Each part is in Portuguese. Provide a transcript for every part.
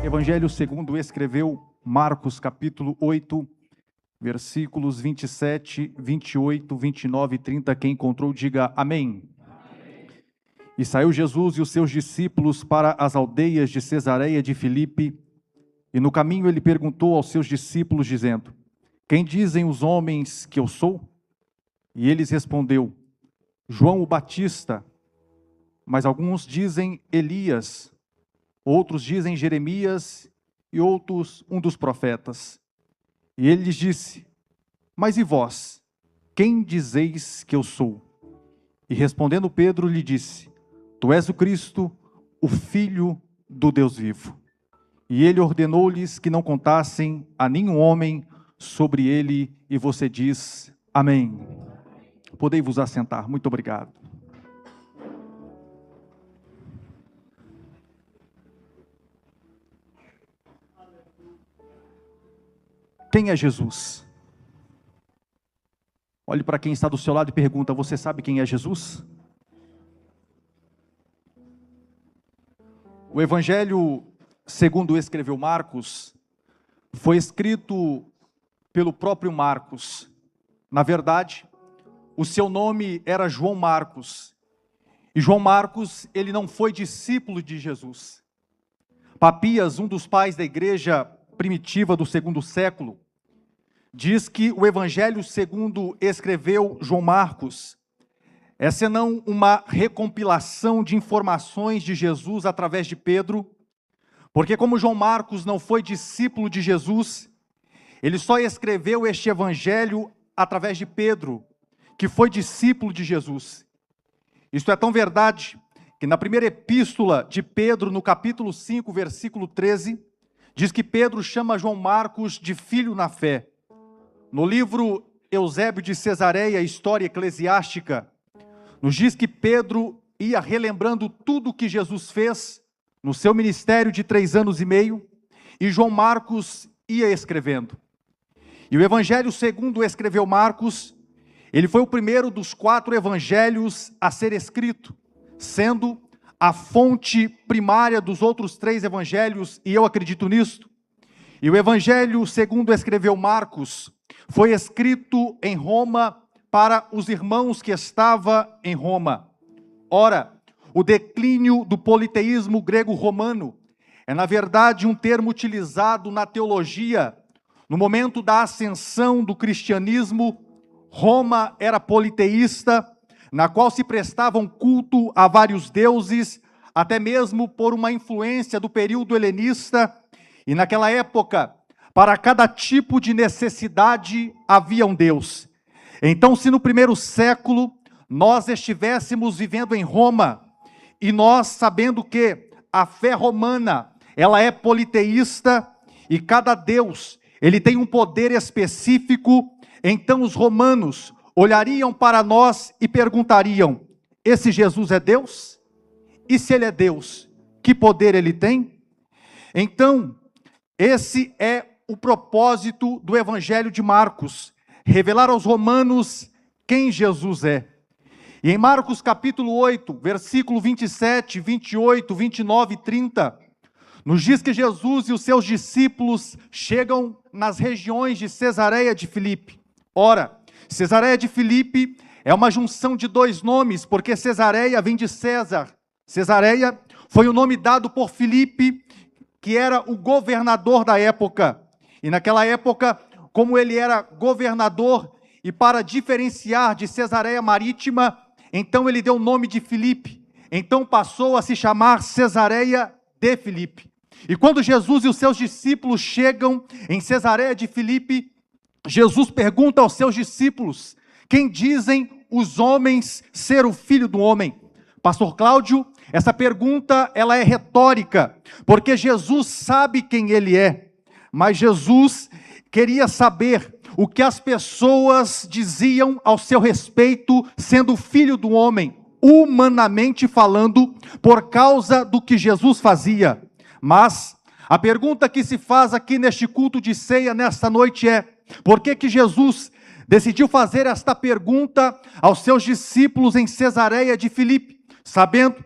Evangelho segundo escreveu Marcos, capítulo 8, versículos 27, 28, 29 e 30. Quem encontrou, diga amém. Amém. E saiu Jesus e os seus discípulos para as aldeias de Cesareia de Filipe, e no caminho ele perguntou aos seus discípulos, dizendo: quem dizem os homens que eu sou? E eles respondeu: João o Batista, mas alguns dizem Elias, outros dizem Jeremias e outros um dos profetas. E ele lhes disse: mas e vós, quem dizeis que eu sou? E respondendo Pedro lhe disse: tu és o Cristo, o Filho do Deus vivo. E ele ordenou-lhes que não contassem a nenhum homem sobre ele, e você diz amém. Podei vos assentar, muito obrigado. Quem é Jesus? Olhe para quem está do seu lado e pergunta: você sabe quem é Jesus? O Evangelho, segundo escreveu Marcos, foi escrito pelo próprio Marcos. Na verdade, o seu nome era João Marcos. E João Marcos, ele não foi discípulo de Jesus. Papias, um dos pais da igreja primitiva do segundo século, diz que o Evangelho segundo escreveu João Marcos é senão uma recompilação de informações de Jesus através de Pedro, porque como João Marcos não foi discípulo de Jesus, ele só escreveu este Evangelho através de Pedro, que foi discípulo de Jesus. Isto é tão verdade que na primeira epístola de Pedro, no capítulo 5, versículo 13, diz que Pedro chama João Marcos de filho na fé. No livro Eusébio de Cesareia, História Eclesiástica, nos diz que Pedro ia relembrando tudo o que Jesus fez no seu ministério de 3 anos e meio, e João Marcos ia escrevendo. E o Evangelho segundo escreveu Marcos, ele foi o primeiro dos 4 evangelhos a ser escrito, sendo a fonte primária dos outros 3 evangelhos, e eu acredito nisto. E o Evangelho segundo escreveu Marcos foi escrito em Roma para os irmãos que estavam em Roma. Ora, o declínio do politeísmo grego-romano é, na verdade, um termo utilizado na teologia. No momento da ascensão do cristianismo, Roma era politeísta, na qual se prestavam culto a vários deuses, até mesmo por uma influência do período helenista. E naquela época, para cada tipo de necessidade havia um Deus. Então, se no primeiro século nós estivéssemos vivendo em Roma, e nós sabendo que a fé romana, ela é politeísta, e cada Deus, ele tem um poder específico, então os romanos olhariam para nós e perguntariam: esse Jesus é Deus? E se ele é Deus, que poder ele tem? Então, esse é o propósito do Evangelho de Marcos, revelar aos romanos quem Jesus é. E em Marcos capítulo 8, versículo 27, 28, 29 e 30, nos diz que Jesus e os seus discípulos chegam nas regiões de Cesareia de Filipe. Ora, Cesareia de Filipe é uma junção de 2 nomes, porque Cesareia vem de César. Cesareia foi o nome dado por Filipe, que era o governador da época. E naquela época, como ele era governador, e para diferenciar de Cesareia Marítima, então ele deu o nome de Filipe. Então passou a se chamar Cesareia de Filipe. E quando Jesus e os seus discípulos chegam em Cesareia de Filipe, Jesus pergunta aos seus discípulos: quem dizem os homens ser o Filho do Homem? Pastor Cláudio, essa pergunta ela é retórica, porque Jesus sabe quem ele é, mas Jesus queria saber o que as pessoas diziam ao seu respeito, sendo Filho do Homem, humanamente falando, por causa do que Jesus fazia. Mas a pergunta que se faz aqui neste culto de ceia, nesta noite é: por que Jesus decidiu fazer esta pergunta aos seus discípulos em Cesareia de Filipe? sabendo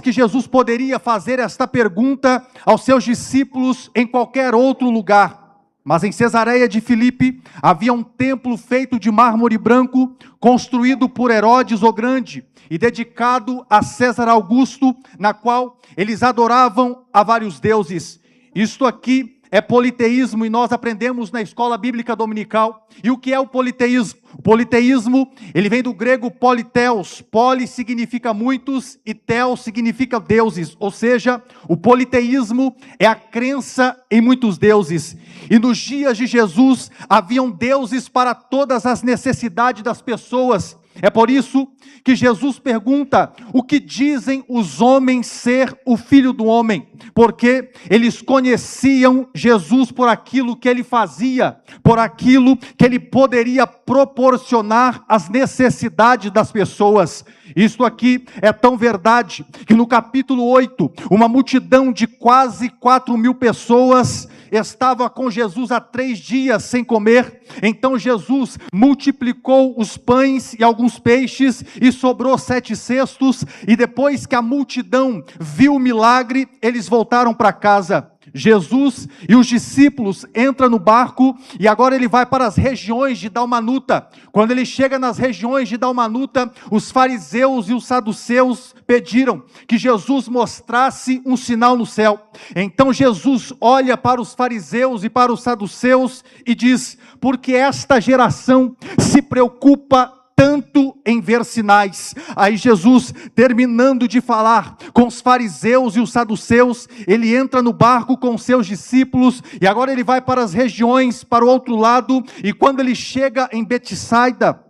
que Jesus poderia fazer esta pergunta aos seus discípulos em qualquer outro lugar. Mas em Cesareia de Filipe havia um templo feito de mármore branco, construído por Herodes o Grande e dedicado a César Augusto, na qual eles adoravam a vários deuses. Isto aqui é politeísmo e nós aprendemos na escola bíblica dominical. E o que é o politeísmo? O politeísmo, ele vem do grego politeos. Poli significa muitos e theos significa deuses. Ou seja, o politeísmo é a crença em muitos deuses. E nos dias de Jesus, haviam deuses para todas as necessidades das pessoas. É por isso que Jesus pergunta: o que dizem os homens ser o Filho do Homem? Porque eles conheciam Jesus por aquilo que ele fazia, por aquilo que ele poderia proporcionar às necessidades das pessoas. Isto aqui é tão verdade que no capítulo 8, uma multidão de quase 4.000 pessoas estava com Jesus há 3 dias sem comer. Então Jesus multiplicou os pães e alguns peixes e sobrou 7 cestos. E depois que a multidão viu o milagre, eles voltaram para casa. Jesus e os discípulos entram no barco e agora ele vai para as regiões de Dalmanuta. Quando ele chega nas regiões de Dalmanuta, os fariseus e os saduceus pediram que Jesus mostrasse um sinal no céu. Então Jesus olha para os fariseus e para os saduceus e diz: porque esta geração se preocupa tanto em ver sinais. Aí Jesus, terminando de falar com os fariseus e os saduceus, ele entra no barco com seus discípulos, e agora ele vai para as regiões, para o outro lado, e quando ele chega em Betsaida,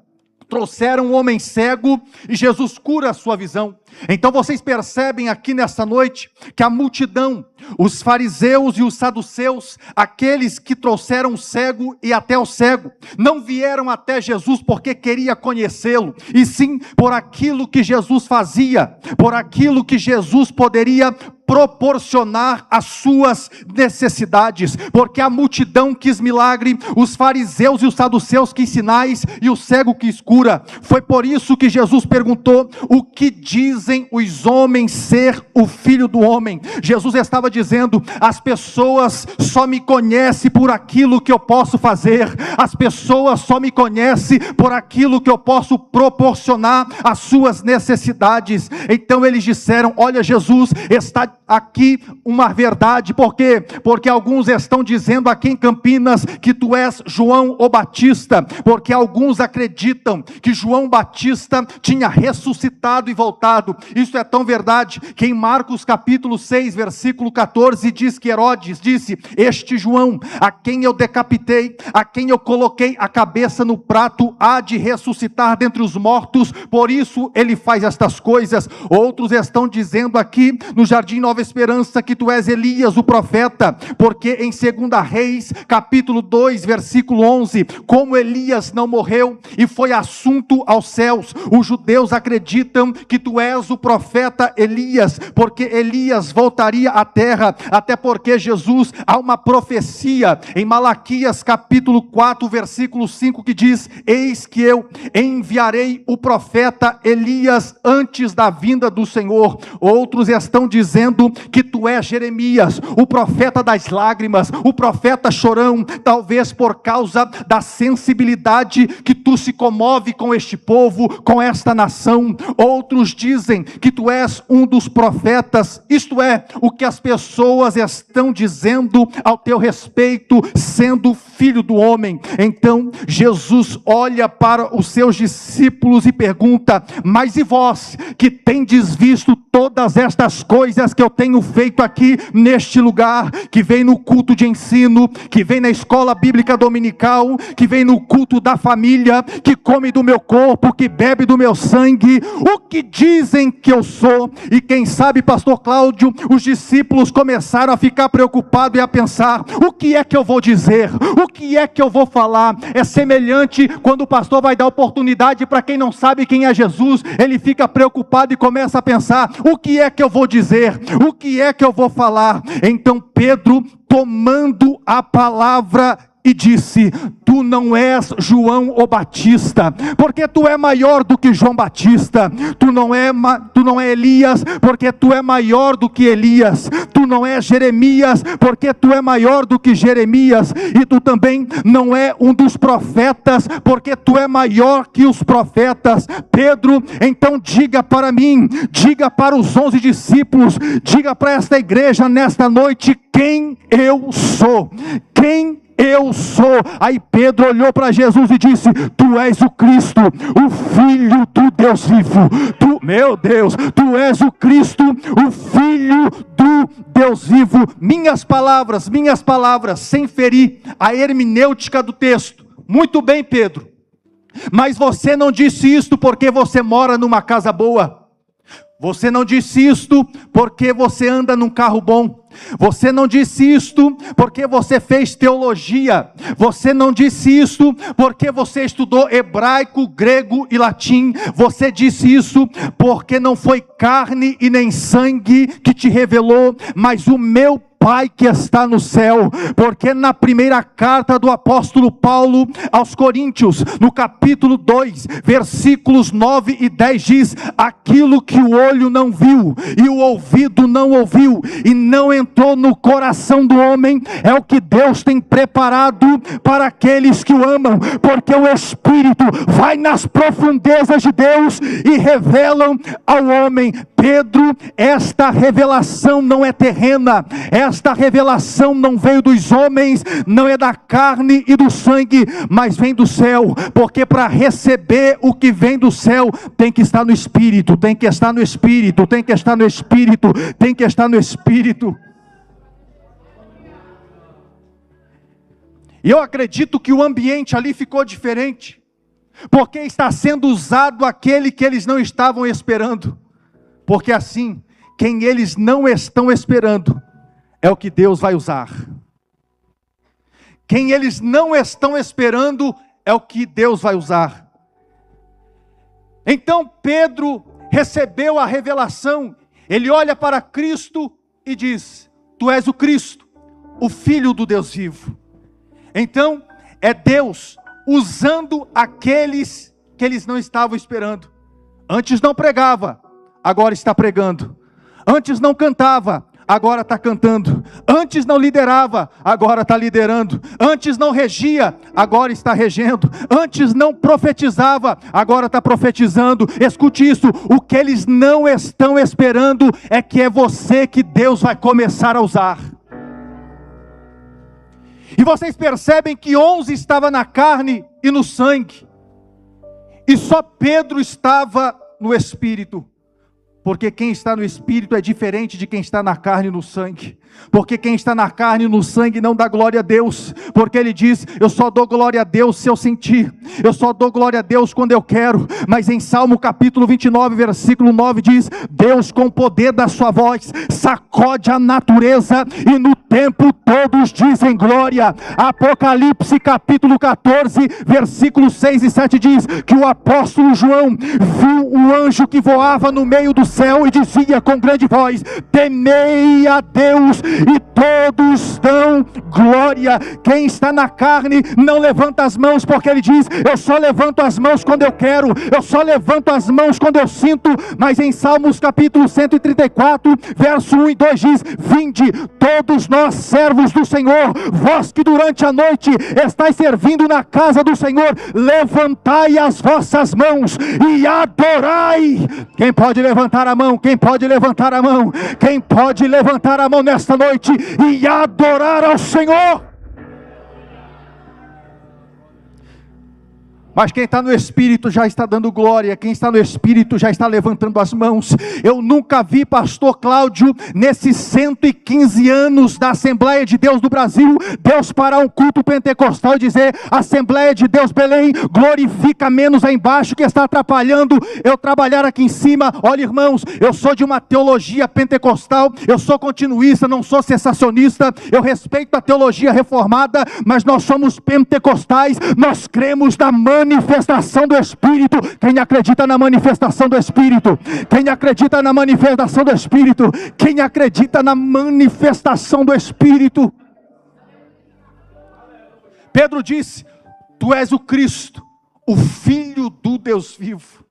trouxeram um homem cego, e Jesus cura a sua visão. Então vocês percebem aqui nesta noite, que a multidão, os fariseus e os saduceus, aqueles que trouxeram o cego e até o cego, não vieram até Jesus porque queria conhecê-lo, e sim por aquilo que Jesus fazia, por aquilo que Jesus poderia proporcionar as suas necessidades, porque a multidão quis milagre, os fariseus e os saduceus quis sinais, e o cego quis cura. Foi por isso que Jesus perguntou: o que dizem os homens ser o Filho do Homem? Jesus estava dizendo: as pessoas só me conhecem por aquilo que eu posso fazer, as pessoas só me conhecem por aquilo que eu posso proporcionar às suas necessidades. Então eles disseram: olha, Jesus, está aqui uma verdade. Por quê? Porque alguns estão dizendo aqui em Campinas que tu és João o Batista, porque alguns acreditam que João Batista tinha ressuscitado e voltado. Isso é tão verdade que em Marcos capítulo 6, versículo 14, diz que Herodes disse: este João, a quem eu decapitei, a quem eu coloquei a cabeça no prato, há de ressuscitar dentre os mortos, por isso ele faz estas coisas. Outros estão dizendo aqui no Jardim Nova Esperança que tu és Elias, o profeta, porque em 2 Reis, capítulo 2, versículo 11, como Elias não morreu e foi assunto aos céus, os judeus acreditam que tu és o profeta Elias, porque Elias voltaria à terra, até porque Jesus, há uma profecia em Malaquias, capítulo 4, versículo 5, que diz: eis que eu enviarei o profeta Elias antes da vinda do Senhor. Outros estão dizendo que tu és Jeremias, o profeta das lágrimas, o profeta chorão, talvez por causa da sensibilidade que tu se comove com este povo, com esta nação. Outros dizem que tu és um dos profetas, isto é, o que as pessoas estão dizendo ao teu respeito, sendo Filho do Homem. Então Jesus olha para os seus discípulos e pergunta: mas e vós, que tendes visto todas estas coisas que eu tenho feito aqui neste lugar, que vem no culto de ensino, que vem na escola bíblica dominical, que vem no culto da família, que come do meu corpo, que bebe do meu sangue, o que dizem que eu sou? E quem sabe, pastor Cláudio, os discípulos começaram a ficar preocupados e a pensar: o que é que eu vou dizer? O que é que eu vou falar? É semelhante quando o pastor vai dar oportunidade para quem não sabe quem é Jesus, ele fica preocupado e começa a pensar: o que é que eu vou dizer? O que é que eu vou falar? Então Pedro, tomando a palavra, e disse: tu não és João o Batista, porque tu é maior do que João Batista. Tu não é Elias, porque tu é maior do que Elias. Tu não és Jeremias, porque tu é maior do que Jeremias. E tu também não é um dos profetas, porque tu é maior que os profetas. Pedro, então diga para mim, diga para os 11 discípulos, diga para esta igreja nesta noite quem eu sou. Quem eu sou. Aí Pedro olhou para Jesus e disse: tu és o Cristo, o Filho do Deus vivo. Meu Deus, tu és o Cristo, o Filho do Deus vivo. Minhas palavras, sem ferir a hermenêutica do texto. Muito bem, Pedro, mas você não disse isto porque você mora numa casa boa. Você não disse isto porque você anda num carro bom. Você não disse isto porque você fez teologia. Você não disse isto porque você estudou hebraico, grego e latim. Você disse isso porque não foi carne e nem sangue que te revelou, mas o meu Pai que está no céu. Porque na primeira carta do apóstolo Paulo aos Coríntios, no capítulo 2, versículos 9 e 10 diz: aquilo que o olho não viu e o ouvido não ouviu e não entrou no coração do homem, é o que Deus tem preparado para aqueles que o amam. Porque o Espírito vai nas profundezas de Deus e revelam ao homem. Pedro, esta revelação não é terrena, esta revelação não veio dos homens, não é da carne e do sangue, mas vem do céu. Porque para receber o que vem do céu, tem que estar no Espírito, tem que estar no Espírito, tem que estar no Espírito, tem que estar no Espírito. E eu acredito que o ambiente ali ficou diferente, porque está sendo usado aquele que eles não estavam esperando. Porque assim, quem eles não estão esperando, é o que Deus vai usar. Quem eles não estão esperando, é o que Deus vai usar. Então Pedro recebeu a revelação, ele olha para Cristo e diz: tu és o Cristo, o Filho do Deus vivo. Então, é Deus usando aqueles que eles não estavam esperando. Antes não pregava, agora está pregando. Antes não cantava, agora está cantando. Antes não liderava, agora está liderando. Antes não regia, agora está regendo. Antes não profetizava, agora está profetizando. Escute isso: o que eles não estão esperando é que é você que Deus vai começar a usar. E vocês percebem que 11 estava na carne e no sangue, e só Pedro estava no Espírito. Porque quem está no Espírito é diferente de quem está na carne e no sangue. Porque quem está na carne e no sangue não dá glória a Deus. Porque ele diz: eu só dou glória a Deus se eu sentir. Eu só dou glória a Deus quando eu quero. Mas em Salmo capítulo 29, versículo 9 diz: Deus com o poder da sua voz sacode a natureza e no tempo todos dizem glória. Apocalipse capítulo 14, versículos 6 e 7 diz que o apóstolo João viu um anjo que voava no meio do céu e dizia com grande voz: temei a Deus e todos dão glória. Quem está na carne não levanta as mãos, porque ele diz: eu só levanto as mãos quando eu quero, eu só levanto as mãos quando eu sinto. Mas em Salmos capítulo 134, verso 1 e 2 diz: vinde todos nós servos do Senhor, vós que durante a noite estáis servindo na casa do Senhor, levantai as vossas mãos e adorai. Quem pode levantar a mão? Quem pode levantar a mão? Quem pode levantar a mão nesta noite e adorar ao Senhor? Mas quem está no Espírito já está dando glória. Quem está no Espírito já está levantando as mãos. Eu nunca vi pastor Cláudio, nesses 115 anos da Assembleia de Deus do Brasil, Deus parar um culto pentecostal e dizer: Assembleia de Deus Belém, glorifica menos aí embaixo que está atrapalhando eu trabalhar aqui em cima. Olha, irmãos, eu sou de uma teologia pentecostal, eu sou continuista, não sou sensacionista, eu respeito a teologia reformada, mas nós somos pentecostais, nós cremos na manifestação do Espírito. Quem acredita na manifestação do Espírito? Quem acredita na manifestação do Espírito? Quem acredita na manifestação do Espírito? Pedro disse: tu és o Cristo, o Filho do Deus vivo.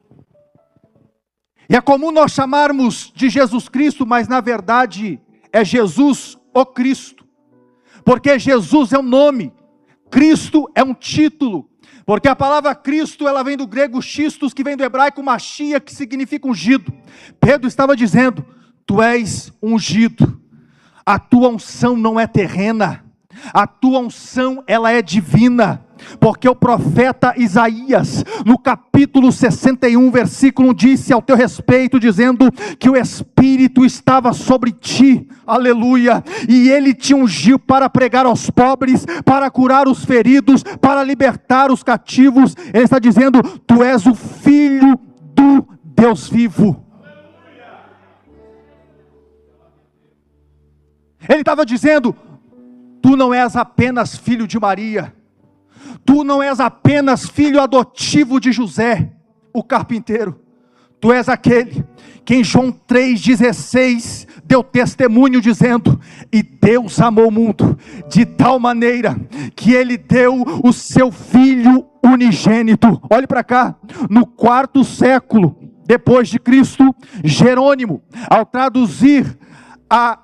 E é comum nós chamarmos de Jesus Cristo, mas na verdade é Jesus o Cristo, porque Jesus é um nome, Cristo é um título, porque a palavra Cristo, ela vem do grego Christos, que vem do hebraico Machia, que significa ungido. Pedro estava dizendo: tu és ungido, a tua unção não é terrena, a tua unção ela é divina, porque o profeta Isaías, no capítulo 61, versículo 1, disse ao teu respeito, dizendo que o Espírito estava sobre ti, aleluia, e ele te ungiu para pregar aos pobres, para curar os feridos, para libertar os cativos. Ele está dizendo: tu és o Filho do Deus vivo. Ele estava dizendo: tu não és apenas filho de Maria, tu não és apenas filho adotivo de José, o carpinteiro. Tu és aquele que em João 3,16 deu testemunho dizendo: e Deus amou o mundo de tal maneira que Ele deu o seu Filho unigênito. Olhe para cá, no 4º século depois de Cristo, Jerônimo, ao traduzir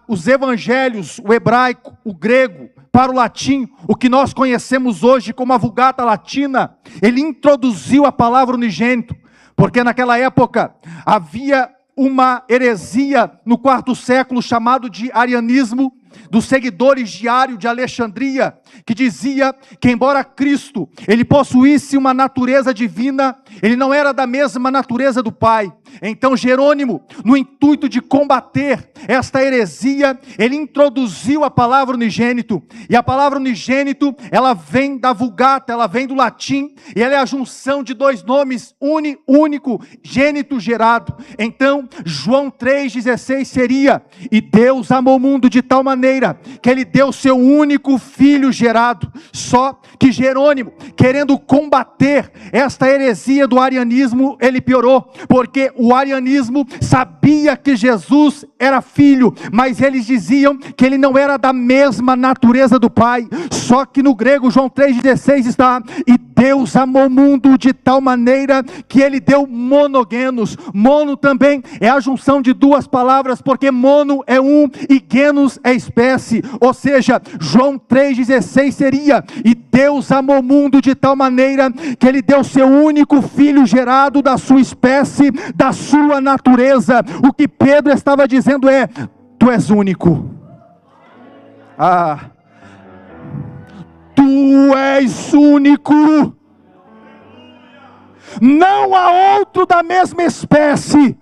os evangelhos, o hebraico, o grego, para o latim, o que nós conhecemos hoje como a Vulgata Latina, ele introduziu a palavra unigênito, porque naquela época havia uma heresia no 4º século chamado de arianismo, dos seguidores de Ario de Alexandria, que dizia que embora Cristo, ele possuísse uma natureza divina, ele não era da mesma natureza do Pai. Então Jerônimo, no intuito de combater esta heresia, ele introduziu a palavra unigênito, e a palavra unigênito, ela vem da Vulgata, ela vem do latim, e ela é a junção de dois nomes, único, gênito, gerado. Então João 3,16 seria: e Deus amou o mundo de tal maneira que Ele deu seu único filho gerado. Só que Jerônimo, querendo combater esta heresia do arianismo, ele piorou, porque o arianismo sabia que Jesus era filho, mas eles diziam que ele não era da mesma natureza do Pai. Só que no grego João 3,16 está: e Deus amou o mundo de tal maneira que Ele deu monogenos. Mono também é a junção de duas palavras, porque mono é um e genos é espécie, ou seja, João 3,16 seria: e Deus amou o mundo de tal maneira que Ele deu seu único filho gerado da sua espécie, da sua natureza. O que Pedro estava dizendo é: tu és único. Tu és único. Não há outro da mesma espécie,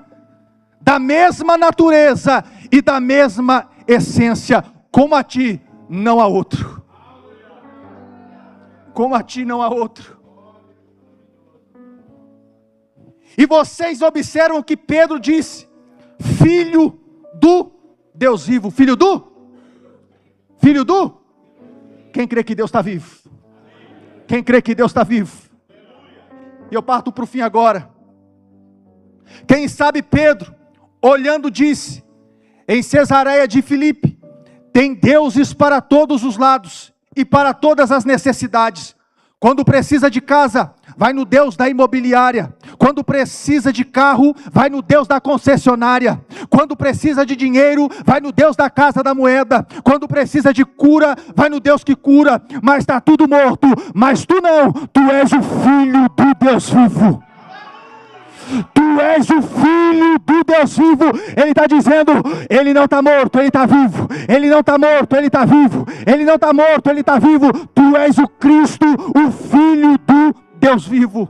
da mesma natureza e da mesma essência. Como a ti não há outro. Como a ti não há outro. E vocês observam que Pedro disse: Filho do Deus vivo. Filho do? Quem crê que Deus está vivo? Quem crê que Deus está vivo? E eu parto para o fim agora. Quem sabe Pedro, olhando, disse: em Cesareia de Filipe, tem deuses para todos os lados e para todas as necessidades. Quando precisa de casa, vai no Deus da imobiliária. Quando precisa de carro, vai no Deus da concessionária. Quando precisa de dinheiro, vai no Deus da casa da moeda. Quando precisa de cura, vai no Deus que cura. Mas está tudo morto. Mas tu não, tu és o Filho do Deus vivo. Tu és o Filho do Deus vivo. Ele está dizendo: Ele não está morto, Ele está vivo. Ele não está morto, Ele está vivo. Ele não está morto, Ele está vivo. Tu és o Cristo, o Filho do Deus vivo.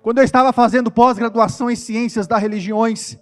Quando eu estava fazendo pós-graduação em Ciências das Religiões,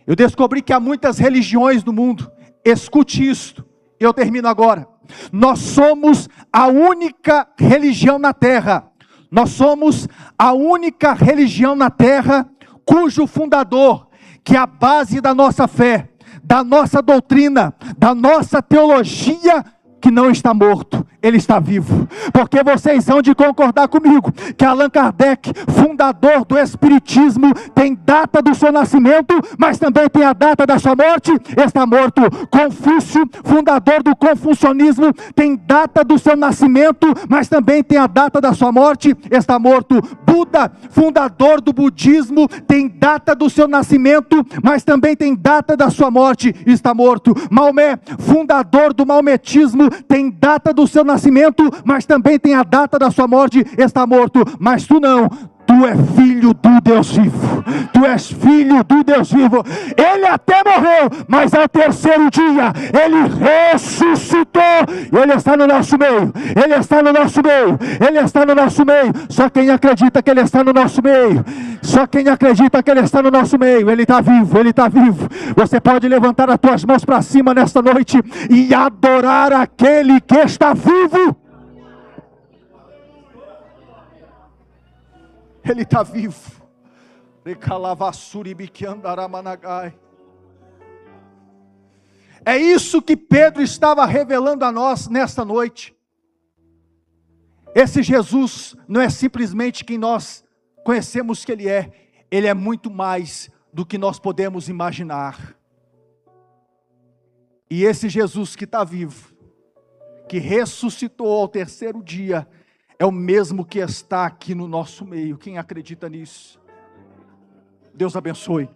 eu descobri que há muitas religiões no mundo. Escute isto, eu termino agora. Nós somos a única religião na Terra. Nós somos a única religião na Terra cujo fundador, que é a base da nossa fé, da nossa doutrina, da nossa teologia, que não está morto. Ele está vivo, porque vocês hão de concordar comigo, que Allan Kardec, fundador do Espiritismo, tem data do seu nascimento, mas também tem a data da sua morte, está morto. Confúcio, fundador do Confucionismo, tem data do seu nascimento, mas também tem a data da sua morte, está morto. Buda, fundador do Budismo, tem data do seu nascimento, mas também tem data da sua morte, está morto. Maomé, fundador do Maometismo, tem data do seu nascimento, mas também tem a data da sua morte, está morto. Mas tu não, tu és filho do Deus vivo, tu és filho do Deus vivo. Ele até morreu, mas ao terceiro dia, ele ressuscitou, ele está no nosso meio, ele está no nosso meio, ele está no nosso meio. Só quem acredita que ele está no nosso meio, só quem acredita que ele está no nosso meio, ele está vivo, ele está vivo. Você pode levantar as tuas mãos para cima nesta noite e adorar aquele que está vivo. Ele está vivo. É isso que Pedro estava revelando a nós nesta noite. Esse Jesus não é simplesmente quem nós conhecemos que Ele é muito mais do que nós podemos imaginar. E esse Jesus que está vivo, que ressuscitou ao terceiro dia, é o mesmo que está aqui no nosso meio. Quem acredita nisso? Deus abençoe.